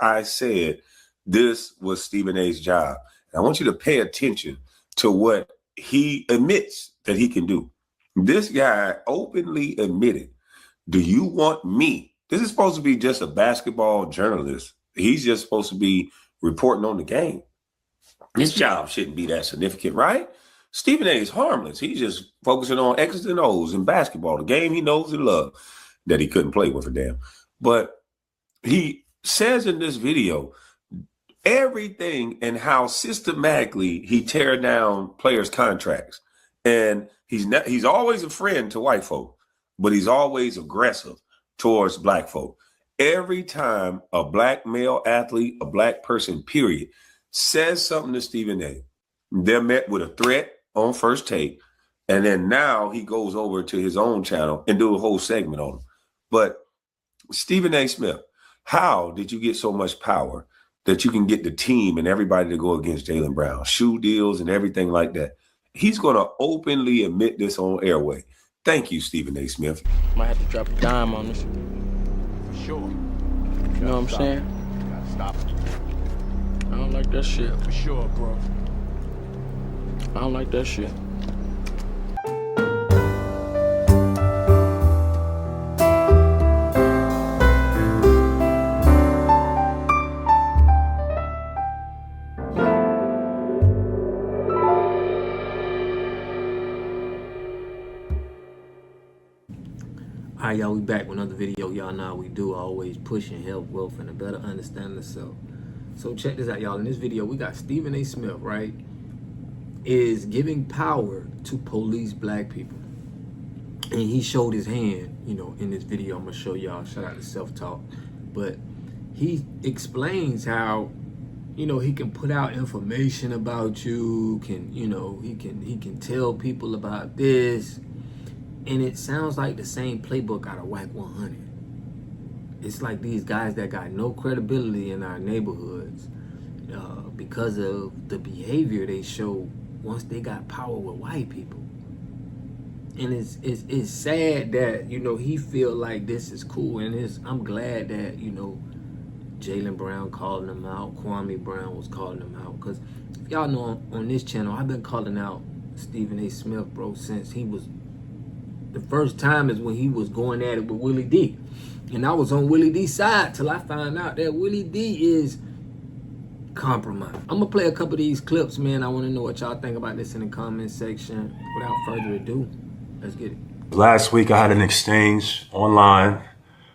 I said this was Stephen A's job. And I want you to pay attention to what he admits that he can do. This guy openly admitted, do you want me? This is supposed to be just a basketball journalist. He's just supposed to be reporting on the game. His job shouldn't be that significant, right? Stephen A is harmless. He's just focusing on X's and O's in basketball, the game he knows and loves, that he couldn't play with a damn. But he says in this video everything and how systematically he tear down players' contracts. And he's always a friend to white folk, but he's always aggressive towards black folk. Every time a black male athlete, a black person, period, says something to Stephen A, they're met with a threat on First Take. And then now he goes over to his own channel and do a whole segment on him. But Stephen A. Smith, how did you get so much power that you can get the team and everybody to go against Jaylen Brown, shoe deals and everything like that? He's going to openly admit this on airway. Thank you, Stephen A. Smith. Might have to drop a dime on this. For sure. You know what I'm saying? You gotta stop it. I don't like that shit. For sure, bro. I don't like that shit. All right, y'all, we back with another video. Y'all know how we do, always pushing health, wealth, and a better understanding of self. So check this out, y'all. In this video, we got Stephen A. Smith, right, is giving power to police black people. And he showed his hand, you know, in this video. I'm going to show y'all. Shout out to Self-Talk. But he explains how, you know, he can put out information about you, he can tell people about this. And it sounds like the same playbook out of Whack 100. It's like these guys that got no credibility in our neighborhoods because of the behavior they show once they got power with white people. And it's sad that, you know, he feel like this is cool. And I'm glad that, you know, Jaylen Brown calling him out, Kwame Brown was calling him out. Because if y'all know on this channel, I've been calling out Stephen A. Smith, bro, since he was... The first time is when he was going at it with Willie D. And I was on Willie D's side till I found out that Willie D is compromised. I'm going to play a couple of these clips, man. I want to know what y'all think about this in the comment section. Without further ado, let's get it. Last week, I had an exchange online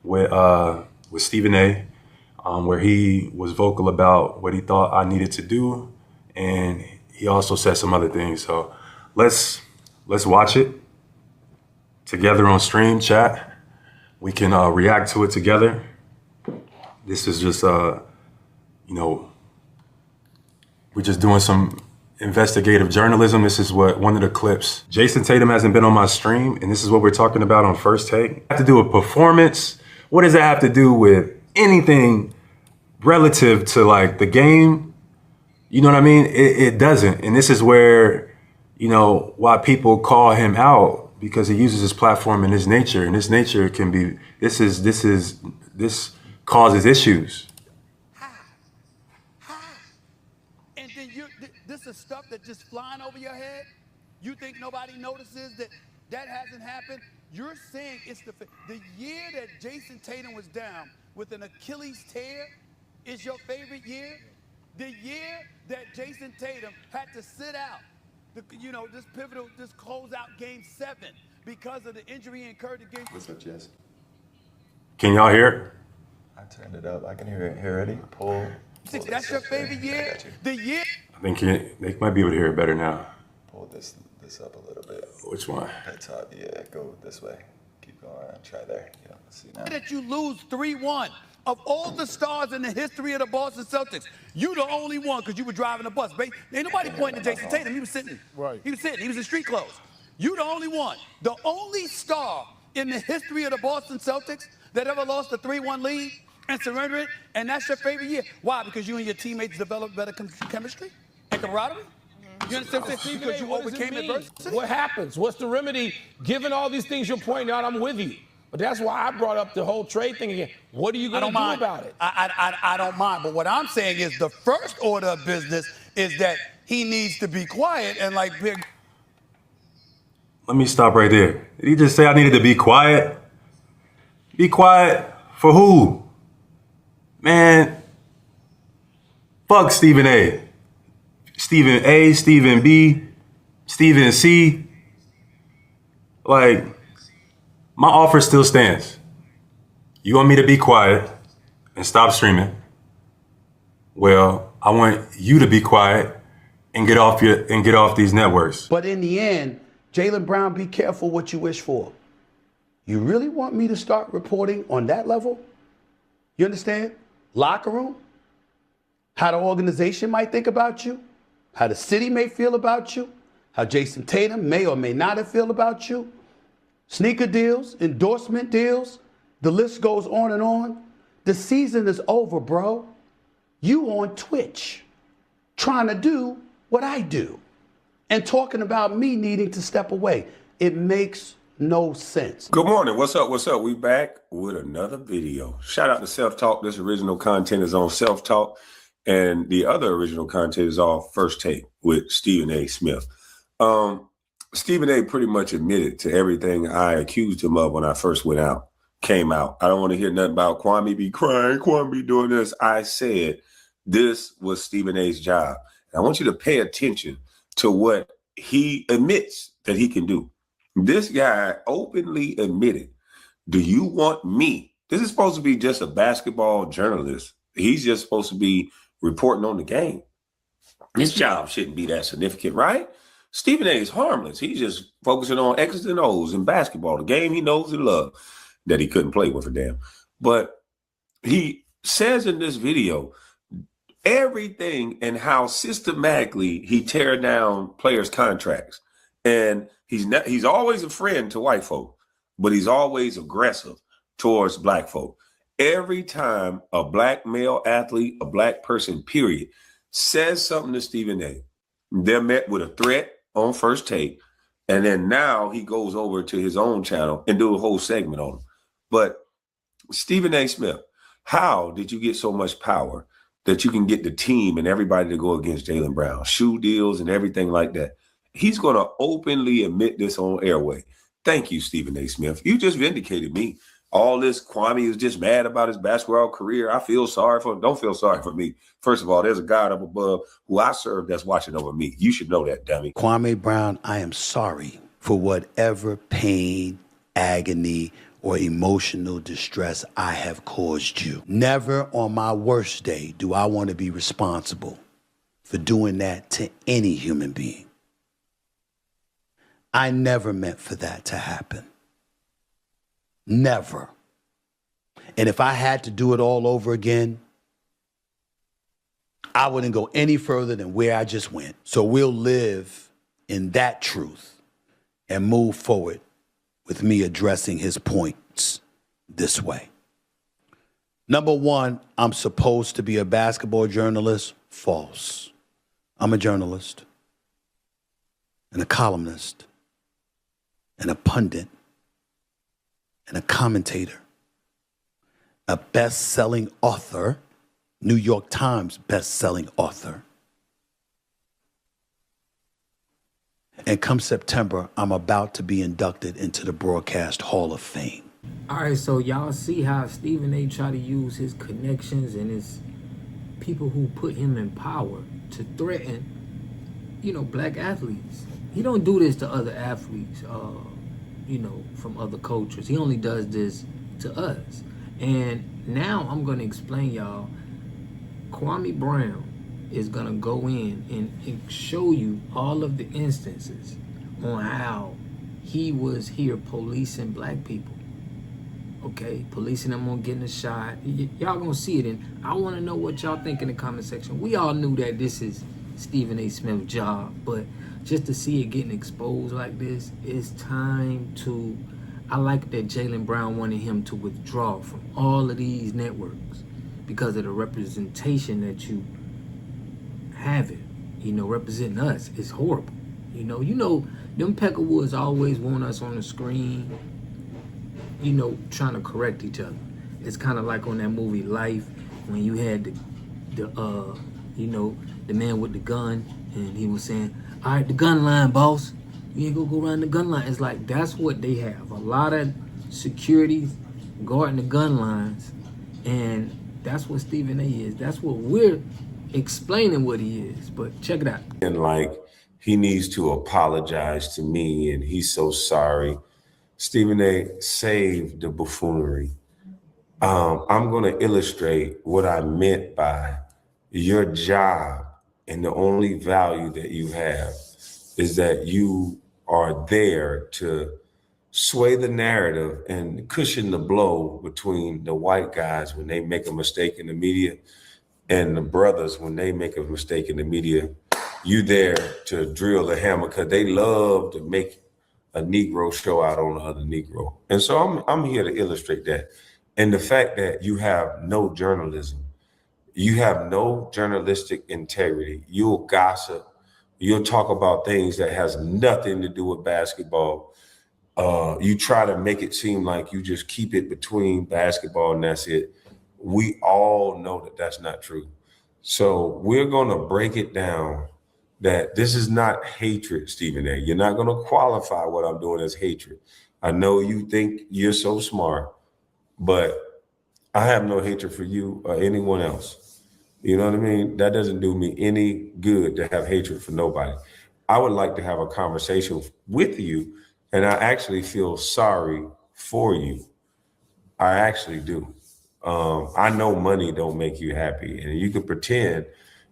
with Stephen A. Where he was vocal about what he thought I needed to do. And he also said some other things. So let's watch it together on stream chat. We can react to it together. This is just, you know, we're just doing some investigative journalism. This is what one of the clips. Jason Tatum hasn't been on my stream, and this is what we're talking about on First Take. I have to do a performance. What does that have to do with anything relative to like the game? You know what I mean? It doesn't. And this is where, you know, why people call him out. Because he uses his platform and his nature, and his nature can be, this causes issues. And then this is stuff that just flying over your head. You think nobody notices that hasn't happened? You're saying it's the year that Jason Tatum was down with an Achilles tear is your favorite year? The year that Jason Tatum had to sit out. This pivotal, this closeout game 7 because of the injury he incurred against. What's up, Jess? Can y'all hear? I turned it up. I can hear it. Hear ready? Pull. That's your favorite year? The year? I think they might be able to hear it better now. Pull this up a little bit. Which one? That top, yeah, go this way. Keep going. Try there. Yeah, let's see now. That you lose 3-1. Of all the stars in the history of the Boston Celtics, you the only one because you were driving a bus. Ain't nobody pointing to Jason Tatum. He was sitting. Right. He was sitting. He was in street clothes. You the only one. The only star in the history of the Boston Celtics that ever lost a 3-1 lead and surrendered it, and that's your favorite year. Why? Because you and your teammates developed better chemistry and camaraderie? You understand what I'm saying? Because you overcame adversity? What happens? What's the remedy? Given all these things you're pointing out, I'm with you. But that's why I brought up the whole trade thing again. What are you I going don't to do mind. about it? I don't mind. But what I'm saying is the first order of business is that he needs to be quiet and like big. Let me stop right there. Did he just say I needed to be quiet? Be quiet for who? Man, fuck Stephen A. Stephen A, Stephen B, Stephen C. Like, my offer still stands. You want me to be quiet and stop streaming? Well, I want you to be quiet and get off these networks. But in the end, Jaylen Brown, be careful what you wish for. You really want me to start reporting on that level? You understand? Locker room? How the organization might think about you? How the city may feel about you? How Jason Tatum may or may not have feel about you? Sneaker deals, endorsement deals, the list goes on and on. The season is over, bro. You on Twitch trying to do what I do and talking about me needing to step away. It makes no sense. Good morning. What's up? What's up? We back with another video. Shout out to Self Talk. This original content is on Self Talk, and the other original content is off First Take with Stephen A. Smith. Stephen A. pretty much admitted to everything I accused him of when I first came out. I don't want to hear nothing about Kwame be crying, Kwame be doing this. I said this was Stephen A.'s job. And I want you to pay attention to what he admits that he can do. This guy openly admitted, do you want me? This is supposed to be just a basketball journalist. He's just supposed to be reporting on the game. His job shouldn't be that significant, right? Stephen A. is harmless. He's just focusing on X's and O's in basketball, the game he knows and loves, that he couldn't play with a damn. But he says in this video everything and how systematically he tear down players' contracts. And he's always a friend to white folk, but he's always aggressive towards black folk. Every time a black male athlete, a black person, period, says something to Stephen A., they're met with a threat on First Take, and then now he goes over to his own channel and do a whole segment on him. But Stephen A. Smith, how did you get so much power that you can get the team and everybody to go against Jaylen Brown, shoe deals and everything like that? He's going to openly admit this on airway. Thank you, Stephen A. Smith. You just vindicated me. All this Kwame is just mad about his basketball career. I feel sorry for him. Don't feel sorry for me. First of all, there's a God up above who I serve that's watching over me. You should know that, dummy. Kwame Brown, I am sorry for whatever pain, agony, or emotional distress I have caused you. Never on my worst day do I want to be responsible for doing that to any human being. I never meant for that to happen. Never. And if I had to do it all over again, I wouldn't go any further than where I just went. So we'll live in that truth and move forward with me addressing his points this way. Number one, I'm supposed to be a basketball journalist. False. I'm a journalist and a columnist and a pundit and a commentator, a best-selling author, New York Times best-selling author. And come September, I'm about to be inducted into the Broadcast Hall of Fame. All right, so y'all see how Stephen A. try to use his connections and his people who put him in power to threaten, black athletes. He don't do this to other athletes, from other cultures. He only does this to us. And now I'm going to explain y'all, Kwame Brown is going to go in and show you all of the instances on how he was here policing black people. Okay, policing them on getting a shot. Y'all gonna see it, and I want to know what y'all think in the comment section. We all knew that this is Stephen A. Smith's job, but just to see it getting exposed like this, it's time to... I like that Jaylen Brown wanted him to withdraw from all of these networks because of the representation that you have it. Representing us is horrible. Them Peckerwoods always want us on the screen. trying to correct each other. It's kind of like on that movie Life when you had the man with the gun and he was saying, "All right, the gun line, boss. You ain't gonna go around the gun line." It's like that's what they have. A lot of security guarding the gun lines, and that's what Stephen A is. That's what we're explaining what he is. But check it out. And like he needs to apologize to me, and he's so sorry. Stephen A, save the buffoonery. I'm going to illustrate what I meant by your job, and the only value that you have is that you are there to sway the narrative and cushion the blow between the white guys when they make a mistake in the media and the brothers when they make a mistake in the media. You there to drill the hammer because they love to make a Negro show out on the other Negro. And so I'm here to illustrate that. And the fact that you have no journalism, you have no journalistic integrity. You'll gossip. You'll talk about things that has nothing to do with basketball. You try to make it seem like you just keep it between basketball and that's it. We all know that that's not true. So we're going to break it down that this is not hatred, Stephen A. You're not going to qualify what I'm doing as hatred. I know you think you're so smart, but I have no hatred for you or anyone else. You know what I mean? That doesn't do me any good to have hatred for nobody. I would like to have a conversation with you, and I actually feel sorry for you. I actually do. I know money don't make you happy, and you can pretend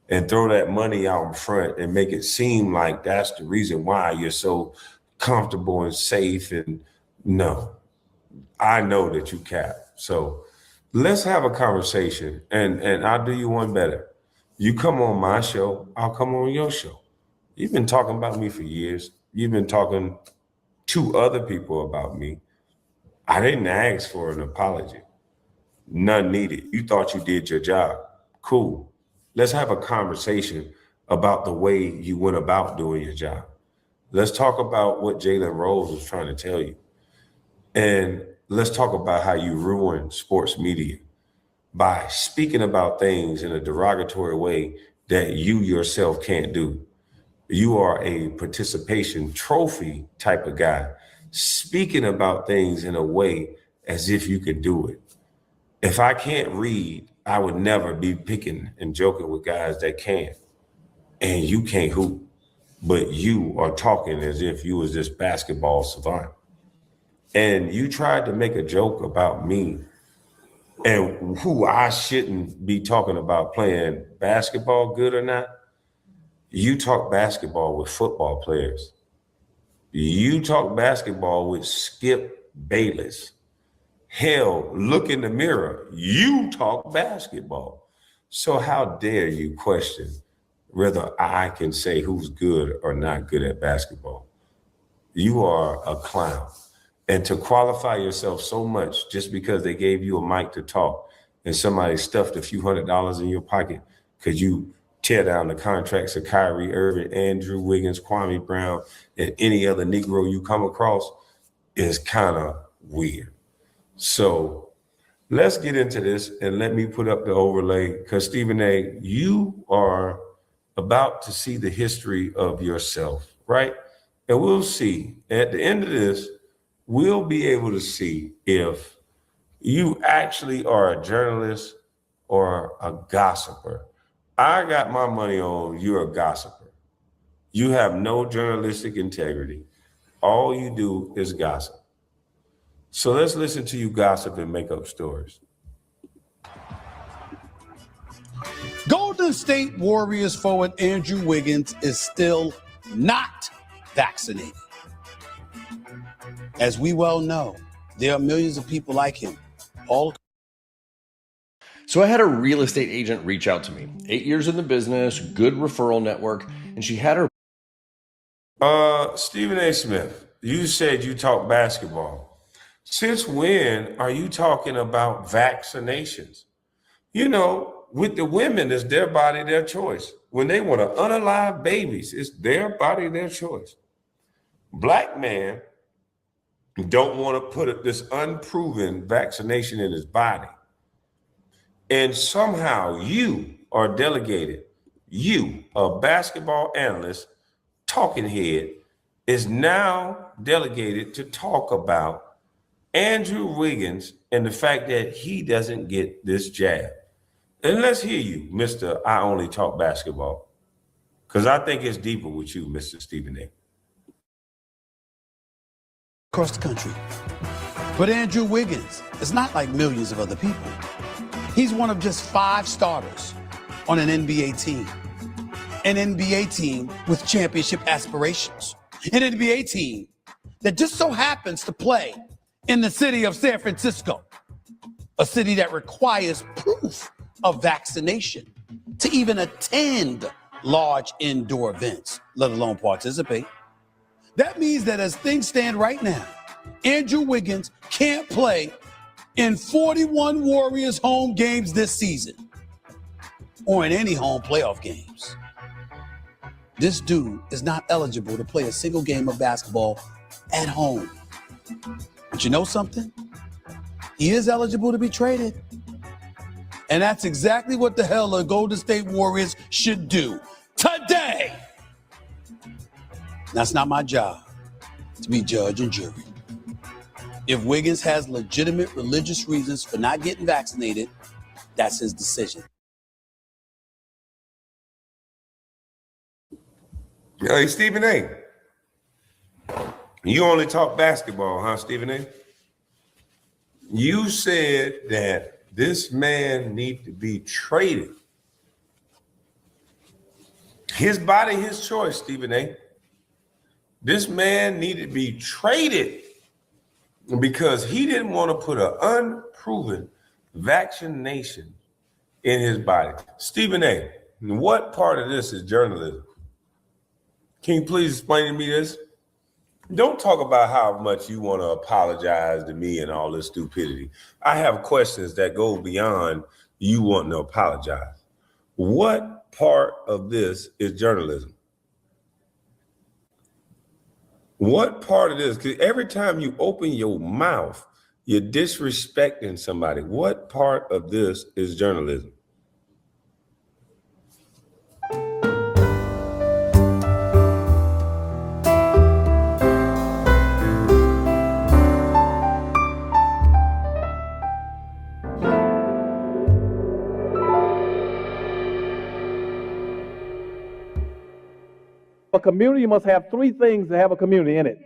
and throw that money out in front and make it seem like that's the reason why you're so comfortable and safe. And no, I know that you cap. So let's have a conversation, and I'll do you one better. You come on my show, I'll come on your show. You've been talking about me for years. You've been talking to other people about me. I didn't ask for an apology. None needed. You thought you did your job. Cool. Let's have a conversation about the way you went about doing your job. Let's talk about what Jaylen Rose was trying to tell you. And let's talk about how you ruined sports media by speaking about things in a derogatory way that you yourself can't do. You are a participation trophy type of guy, speaking about things in a way as if you could do it. If I can't read, I would never be picking and joking with guys that can. And you can't hoop, but you are talking as if you was this basketball savant. And you tried to make a joke about me and who I shouldn't be talking about playing basketball good or not. You talk basketball with football players. You talk basketball with Skip Bayless. Hell, look in the mirror. You talk basketball. So how dare you question whether I can say who's good or not good at basketball? You are a clown. And to qualify yourself so much just because they gave you a mic to talk and somebody stuffed a few $100s in your pocket because you tear down the contracts of Kyrie Irving, Andrew Wiggins, Kwame Brown, and any other Negro you come across is kind of weird. So let's get into this and let me put up the overlay because Stephen A, you are about to see the history of yourself, right? And we'll see at the end of this, we'll be able to see if you actually are a journalist or a gossiper. I got my money on you're a gossiper. You have no journalistic integrity. All you do is gossip. So let's listen to you gossip and make up stories. Golden State Warriors forward Andrew Wiggins is still not vaccinated. As we well know, there are millions of people like him. So I had a real estate agent reach out to me. 8 years in the business, good referral network, and she had her. Stephen A. Smith, you said you talk basketball. Since when are you talking about vaccinations? You know, with the women, it's their body, their choice. When they want to unalive babies, it's their body, their choice. Black man don't want to put this unproven vaccination in his body. And somehow you are delegated, you, a basketball analyst, talking head, is now delegated to talk about Andrew Wiggins and the fact that he doesn't get this jab. And let's hear you, Mr. I Only Talk Basketball, because I think it's deeper with you, Mr. Stephen A. Across the country. But Andrew Wiggins is not like millions of other people. He's one of just 5 starters on an NBA team. An NBA team with championship aspirations. An NBA team that just so happens to play in the city of San Francisco, a city that requires proof of vaccination to even attend large indoor events, let alone participate. That means that as things stand right now, Andrew Wiggins can't play in 41 Warriors home games this season or in any home playoff games. This dude is not eligible to play a single game of basketball at home. But you know something? He is eligible to be traded. And that's exactly what the hell the Golden State Warriors should do today. That's not my job to be judge and jury. If Wiggins has legitimate religious reasons for not getting vaccinated, that's his decision. Hey, Stephen A. You only talk basketball, huh, Stephen A? You said that this man needs to be traded. His body, his choice, Stephen A. This man needed to be traded because he didn't want to put an unproven vaccination in his body. Stephen A., what part of this is journalism? Can you please explain to me this? Don't talk about how much you want to apologize to me and all this stupidity. I have questions that go beyond you wanting to apologize. What part of this is journalism? What part of this? Because every time you open your mouth, you're disrespecting somebody. What part of this is journalism? A community must have 3 things to have a community in it.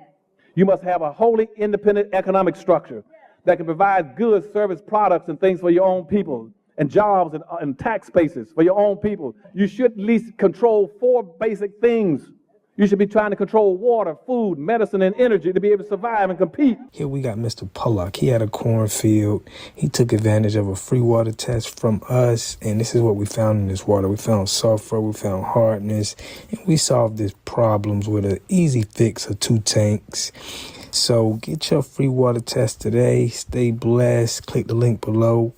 You must have a wholly independent economic structure that can provide goods, service, products, and things for your own people, and jobs and tax spaces for your own people. You should at least control 4 basic things. You should be trying to control water, food, medicine, and energy to be able to survive and compete. Here we got Mr. Pollock. He had a cornfield. He took advantage of a free water test from us, and this is what we found in this water. We found sulfur, we found hardness, and we solved these problems with an easy fix of 2 tanks. So get your free water test today. Stay blessed. Click the link below.